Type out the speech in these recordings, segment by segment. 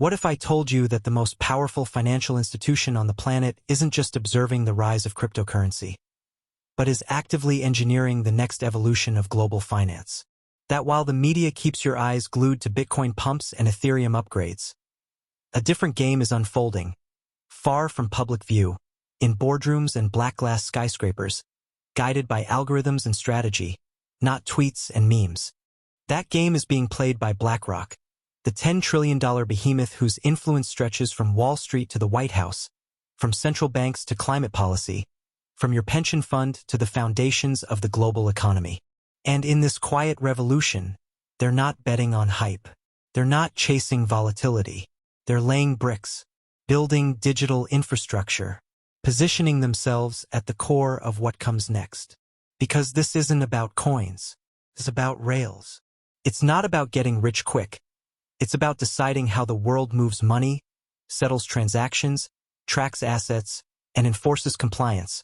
What if I told you that the most powerful financial institution on the planet isn't just observing the rise of cryptocurrency, but is actively engineering the next evolution of global finance? That while the media keeps your eyes glued to Bitcoin pumps and Ethereum upgrades, a different game is unfolding, far from public view, in boardrooms and black glass skyscrapers, guided by algorithms and strategy, not tweets and memes. That game is being played by BlackRock, the $10 trillion behemoth whose influence stretches from Wall Street to the White House, from central banks to climate policy, from your pension fund to the foundations of the global economy. And in this quiet revolution, they're not betting on hype. They're not chasing volatility. They're laying bricks, building digital infrastructure, positioning themselves at the core of what comes next. Because this isn't about coins. It's about rails. It's not about getting rich quick. It's about deciding how the world moves money, settles transactions, tracks assets, and enforces compliance.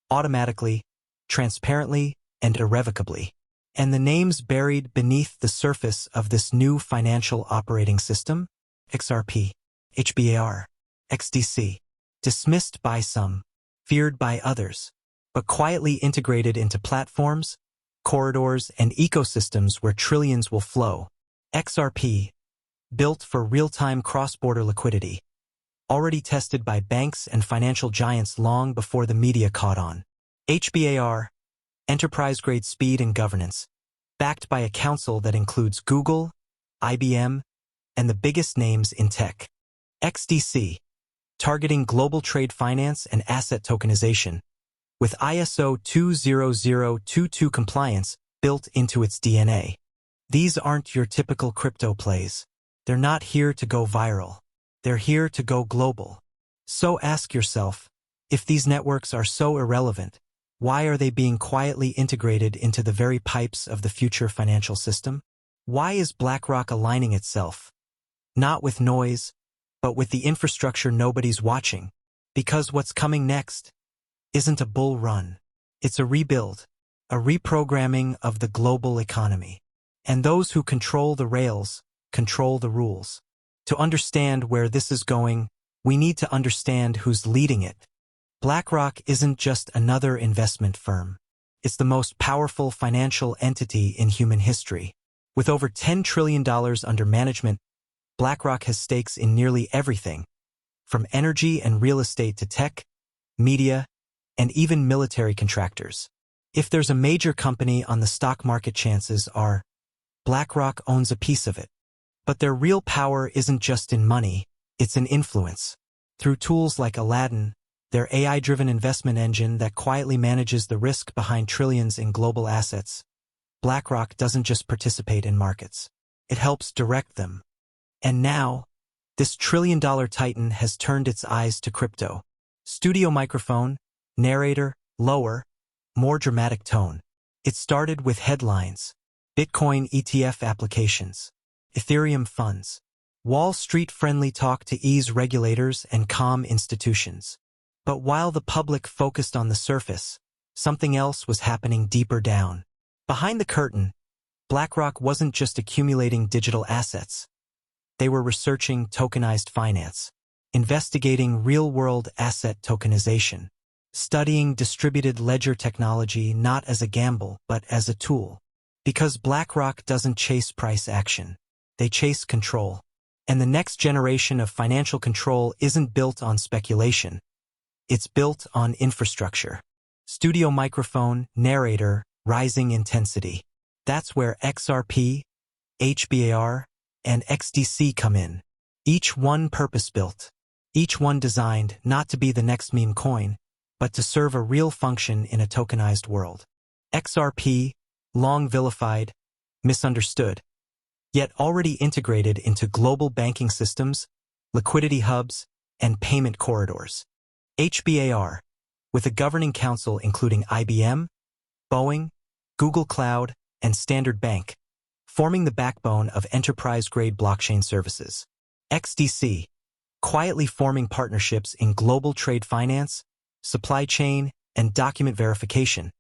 Automatically, transparently, and irrevocably. And the names buried beneath the surface of this new financial operating system? XRP, HBAR, XDC, dismissed by some, feared by others, but quietly integrated into platforms, corridors, and ecosystems where trillions will flow. XRP, built for real-time cross-border liquidity, already tested by banks and financial giants long before the media caught on. HBAR, enterprise-grade speed and governance, backed by a council that includes Google, IBM, and the biggest names in tech. XDC, targeting global trade finance and asset tokenization, with ISO 20022 compliance built into its DNA. These aren't your typical crypto plays. They're not here to go viral. They're here to go global. So ask yourself, if these networks are so irrelevant, why are they being quietly integrated into the very pipes of the future financial system? Why is BlackRock aligning itself? Not with noise, but with the infrastructure nobody's watching. Because what's coming next isn't a bull run. It's a rebuild, a reprogramming of the global economy. And those who control the rails control the rules. To understand where this is going, we need to understand who's leading it. BlackRock isn't just another investment firm. It's the most powerful financial entity in human history. With over $10 trillion under management, BlackRock has stakes in nearly everything, from energy and real estate to tech, media, and even military contractors. If there's a major company on the stock market, chances are BlackRock owns a piece of it. But their real power isn't just in money, it's in influence. Through tools like Aladdin, their AI-driven investment engine that quietly manages the risk behind trillions in global assets, BlackRock doesn't just participate in markets. It helps direct them. And now, this trillion-dollar titan has turned its eyes to crypto. Studio microphone, narrator, lower, more dramatic tone. It started with headlines, Bitcoin ETF applications, Ethereum funds, Wall Street-friendly talk to ease regulators and calm institutions. But while the public focused on the surface, something else was happening deeper down. Behind the curtain, BlackRock wasn't just accumulating digital assets. They were researching tokenized finance, investigating real-world asset tokenization, studying distributed ledger technology not as a gamble but as a tool. Because BlackRock doesn't chase price action, they chase control. And the next generation of financial control isn't built on speculation. It's built on infrastructure. Studio microphone, narrator, rising intensity. That's where XRP, HBAR, and XDC come in. Each one purpose-built. Each one designed not to be the next meme coin, but to serve a real function in a tokenized world. XRP, long vilified, misunderstood, yet already integrated into global banking systems, liquidity hubs, and payment corridors. HBAR, with a governing council including IBM, Boeing, Google Cloud, and Standard Bank, forming the backbone of enterprise-grade blockchain services. XDC, quietly forming partnerships in global trade finance, supply chain, and document verification,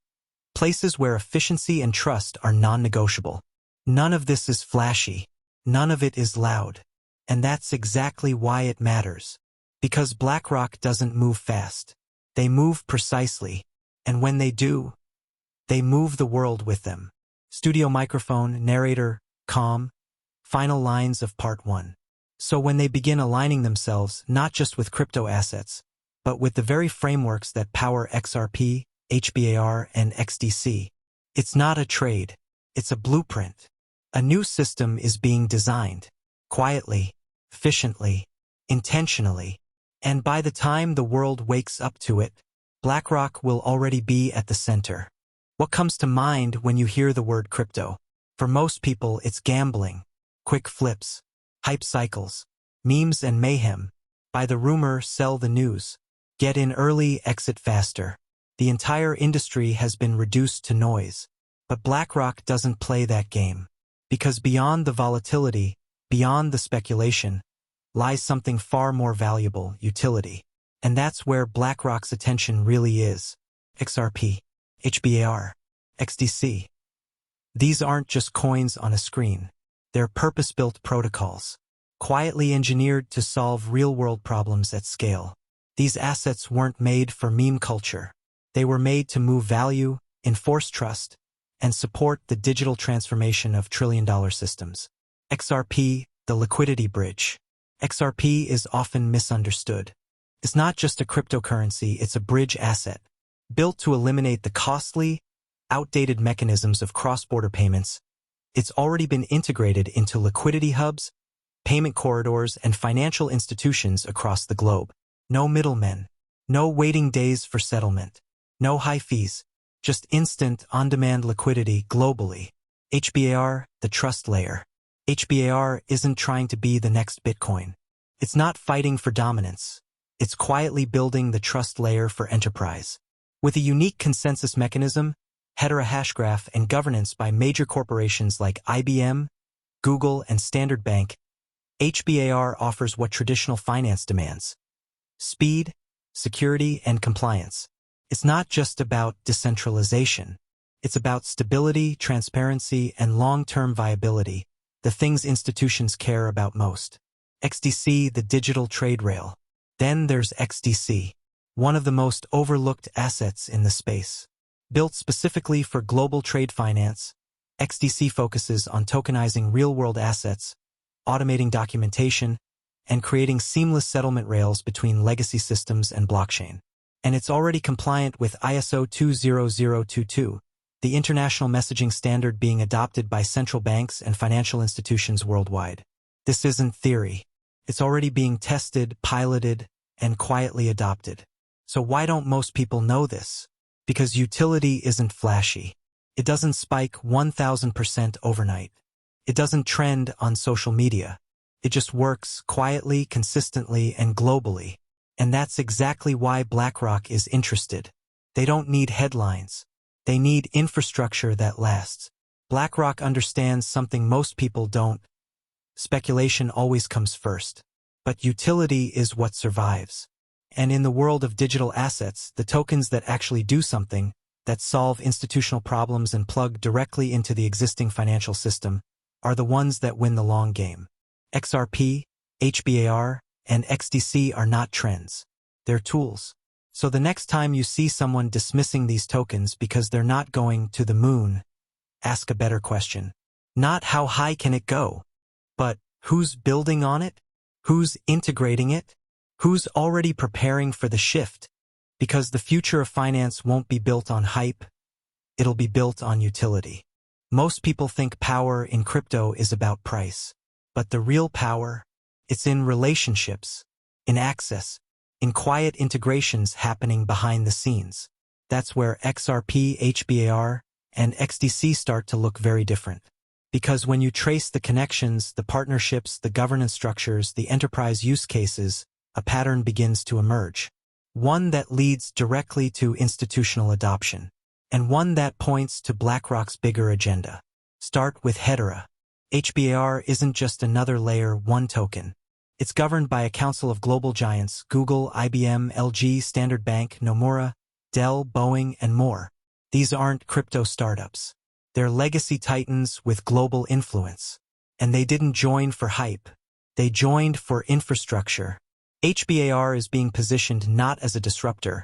places where efficiency and trust are non-negotiable. None of this is flashy. None of it is loud. And that's exactly why it matters. Because BlackRock doesn't move fast. They move precisely. And when they do, they move the world with them. Studio microphone, narrator, calm. Final lines of part 1. So when they begin aligning themselves not just with crypto assets, but with the very frameworks that power XRP, HBAR, and XDC, it's not a trade, it's a blueprint. A new system is being designed, quietly, efficiently, intentionally, and by the time the world wakes up to it, BlackRock will already be at the center. What comes to mind when you hear the word crypto? For most people, it's gambling, quick flips, hype cycles, memes and mayhem. Buy the rumor, sell the news. Get in early, exit faster. The entire industry has been reduced to noise. But BlackRock doesn't play that game. Because beyond the volatility, beyond the speculation, lies something far more valuable, utility. And that's where BlackRock's attention really is. XRP, HBAR, XDC. These aren't just coins on a screen. They're purpose-built protocols, quietly engineered to solve real-world problems at scale. These assets weren't made for meme culture. They were made to move value, enforce trust, and support the digital transformation of trillion-dollar systems. XRP, the liquidity bridge. XRP is often misunderstood. It's not just a cryptocurrency, it's a bridge asset, built to eliminate the costly, outdated mechanisms of cross-border payments. It's already been integrated into liquidity hubs, payment corridors, and financial institutions across the globe. No middlemen, no waiting days for settlement, no high fees, just instant, on-demand liquidity globally. HBAR, the trust layer. HBAR isn't trying to be the next Bitcoin. It's not fighting for dominance. It's quietly building the trust layer for enterprise. With a unique consensus mechanism, Hashgraph, and governance by major corporations like IBM, Google, and Standard Bank, HBAR offers what traditional finance demands: speed, security, and compliance. It's not just about decentralization. It's about stability, transparency, and long-term viability, the things institutions care about most. XDC, the digital trade rail. Then there's XDC, one of the most overlooked assets in the space. Built specifically for global trade finance, XDC focuses on tokenizing real-world assets, automating documentation, and creating seamless settlement rails between legacy systems and blockchain. And it's already compliant with ISO 20022, the international messaging standard being adopted by central banks and financial institutions worldwide. This isn't theory. It's already being tested, piloted, and quietly adopted. So why don't most people know this? Because utility isn't flashy. It doesn't spike 1000% overnight. It doesn't trend on social media. It just works quietly, consistently, and globally. And that's exactly why BlackRock is interested. They don't need headlines. They need infrastructure that lasts. BlackRock understands something most people don't. Speculation always comes first. But utility is what survives. And in the world of digital assets, the tokens that actually do something, that solve institutional problems and plug directly into the existing financial system, are the ones that win the long game. XRP, HBAR, and XDC are not trends. They're tools. So the next time you see someone dismissing these tokens because they're not going to the moon, ask a better question. Not how high can it go, but who's building on it? Who's integrating it? Who's already preparing for the shift? Because the future of finance won't be built on hype, it'll be built on utility. Most people think power in crypto is about price. But the real power, it's in relationships, in access, in quiet integrations happening behind the scenes. That's where XRP, HBAR, and XDC start to look very different. Because when you trace the connections, the partnerships, the governance structures, the enterprise use cases, a pattern begins to emerge. One that leads directly to institutional adoption, and one that points to BlackRock's bigger agenda. Start with Hedera. HBAR isn't just another layer 1 token. It's governed by a council of global giants: Google, IBM, LG, Standard Bank, Nomura, Dell, Boeing, and more. These aren't crypto startups. They're legacy titans with global influence. And they didn't join for hype. They joined for infrastructure. HBAR is being positioned not as a disruptor,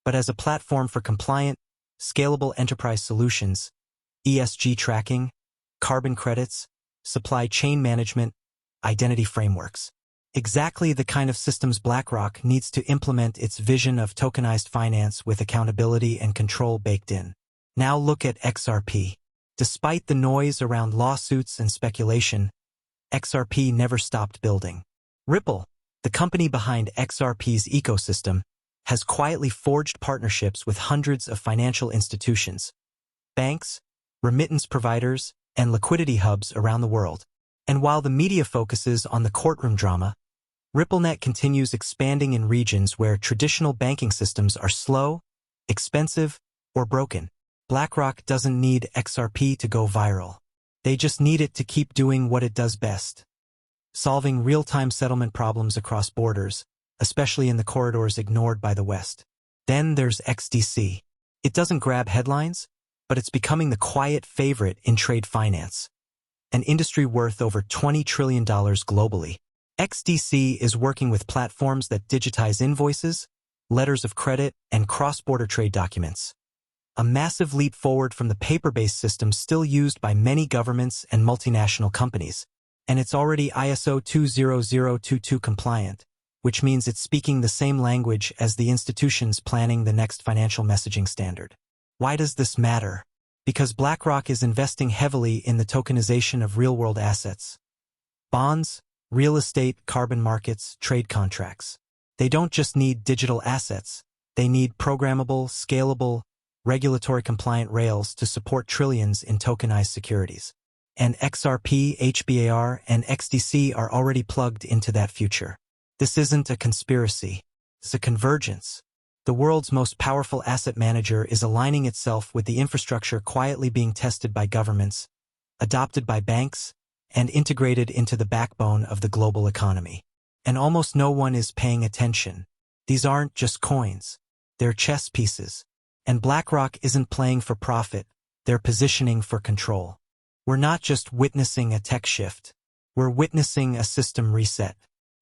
but as a platform for compliant, scalable enterprise solutions, ESG tracking, carbon credits, supply chain management, identity frameworks. Exactly the kind of systems BlackRock needs to implement its vision of tokenized finance with accountability and control baked in. Now look at XRP. Despite the noise around lawsuits and speculation, XRP never stopped building. Ripple, the company behind XRP's ecosystem, has quietly forged partnerships with hundreds of financial institutions, banks, remittance providers, and liquidity hubs around the world. And while the media focuses on the courtroom drama, RippleNet continues expanding in regions where traditional banking systems are slow, expensive, or broken. BlackRock doesn't need XRP to go viral. They just need it to keep doing what it does best: solving real-time settlement problems across borders, especially in the corridors ignored by the West. Then there's XDC. It doesn't grab headlines, but it's becoming the quiet favorite in trade finance, an industry worth over $20 trillion globally. XDC is working with platforms that digitize invoices, letters of credit, and cross-border trade documents. A massive leap forward from the paper-based system still used by many governments and multinational companies. And it's already ISO 20022 compliant, which means it's speaking the same language as the institutions planning the next financial messaging standard. Why does this matter? Because BlackRock is investing heavily in the tokenization of real-world assets. Bonds, real estate, carbon markets, trade contracts. They don't just need digital assets. They need programmable, scalable, regulatory-compliant rails to support trillions in tokenized securities. And XRP, HBAR, and XDC are already plugged into that future. This isn't a conspiracy. It's a convergence. The world's most powerful asset manager is aligning itself with the infrastructure quietly being tested by governments, adopted by banks, and integrated into the backbone of the global economy. And almost no one is paying attention. These aren't just coins. They're chess pieces. And BlackRock isn't playing for profit. They're positioning for control. We're not just witnessing a tech shift. We're witnessing a system reset.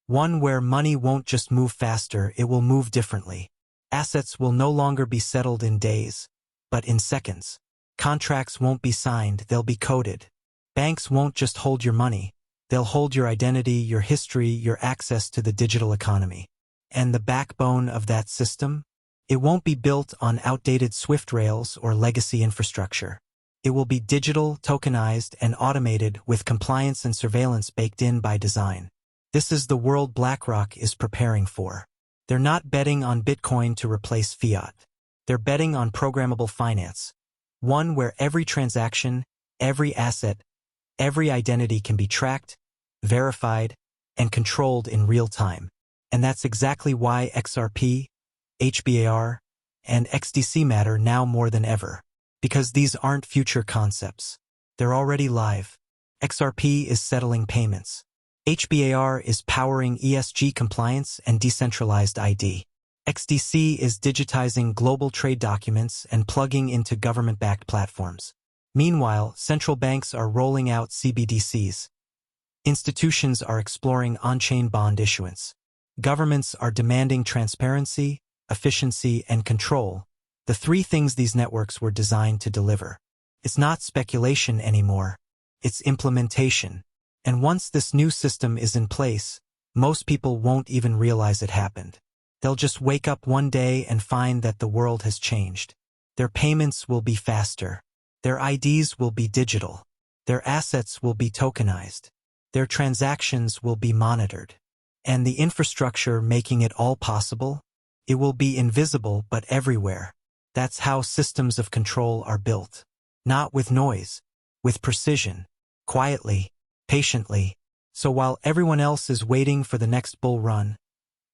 One where money won't just move faster, it will move differently. Assets will no longer be settled in days, but in seconds. Contracts won't be signed, they'll be coded. Banks won't just hold your money. They'll hold your identity, your history, your access to the digital economy. And the backbone of that system? It won't be built on outdated Swift rails or legacy infrastructure. It will be digital, tokenized, and automated with compliance and surveillance baked in by design. This is the world BlackRock is preparing for. They're not betting on Bitcoin to replace fiat. They're betting on programmable finance, one where every transaction, every asset, every identity can be tracked, verified, and controlled in real time. And that's exactly why XRP, HBAR, and XDC matter now more than ever. Because these aren't future concepts. They're already live. XRP is settling payments. HBAR is powering ESG compliance and decentralized ID. XDC is digitizing global trade documents and plugging into government-backed platforms. Meanwhile, central banks are rolling out CBDCs. Institutions are exploring on-chain bond issuance. Governments are demanding transparency, efficiency, and control, the three things these networks were designed to deliver. It's not speculation anymore. It's implementation. And once this new system is in place, most people won't even realize it happened. They'll just wake up one day and find that the world has changed. Their payments will be faster. Their IDs will be digital. Their assets will be tokenized. Their transactions will be monitored. And the infrastructure making it all possible? It will be invisible but everywhere. That's how systems of control are built. Not with noise, with precision, quietly, patiently. So while everyone else is waiting for the next bull run,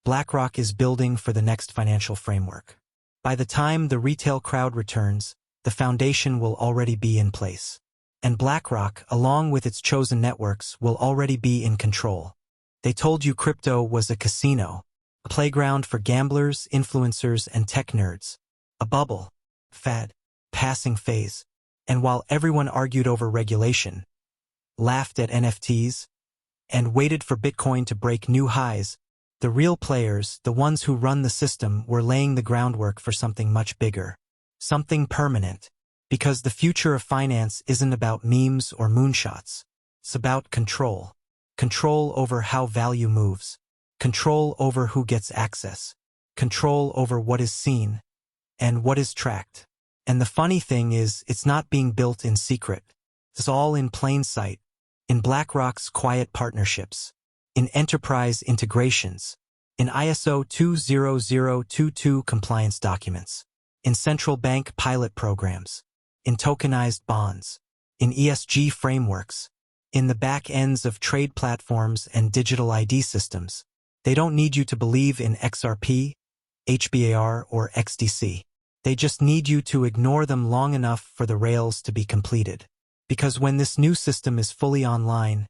BlackRock is building for the next financial framework. By the time the retail crowd returns, the foundation will already be in place. And BlackRock, along with its chosen networks, will already be in control. They told you crypto was a casino, a playground for gamblers, influencers, and tech nerds. A bubble, fad, passing phase. And while everyone argued over regulation, laughed at NFTs, and waited for Bitcoin to break new highs. The real players, the ones who run the system, were laying the groundwork for something much bigger. Something permanent. Because the future of finance isn't about memes or moonshots. It's about control. Control over how value moves. Control over who gets access. Control over what is seen and what is tracked. And the funny thing is, it's not being built in secret. It's all in plain sight. In BlackRock's quiet partnerships. In enterprise integrations. In ISO 20022 compliance documents. In central bank pilot programs. In tokenized bonds. In ESG frameworks. In the back ends of trade platforms and digital ID systems. They don't need you to believe in XRP, HBAR, or XDC. They just need you to ignore them long enough for the rails to be completed. Because when this new system is fully online,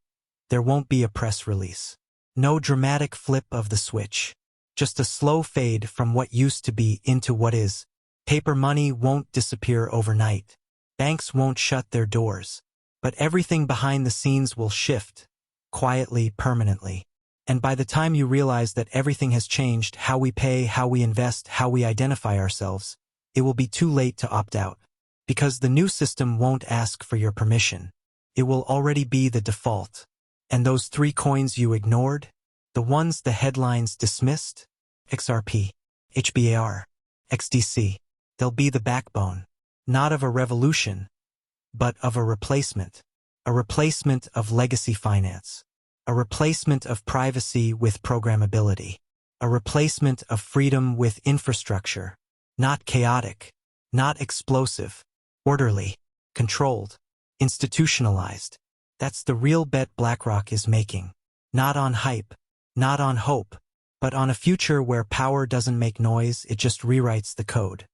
there won't be a press release. No dramatic flip of the switch. Just a slow fade from what used to be into what is. Paper money won't disappear overnight. Banks won't shut their doors. But everything behind the scenes will shift, quietly, permanently. And by the time you realize that everything has changed, how we pay, how we invest, how we identify ourselves, it will be too late to opt out. Because the new system won't ask for your permission. It will already be the default. And those three coins you ignored, the ones the headlines dismissed, XRP, HBAR, XDC, they'll be the backbone, not of a revolution, but of a replacement of legacy finance, a replacement of privacy with programmability, a replacement of freedom with infrastructure, not chaotic, not explosive, orderly, controlled, institutionalized. That's the real bet BlackRock is making, not on hype, not on hope, but on a future where power doesn't make noise, it just rewrites the code.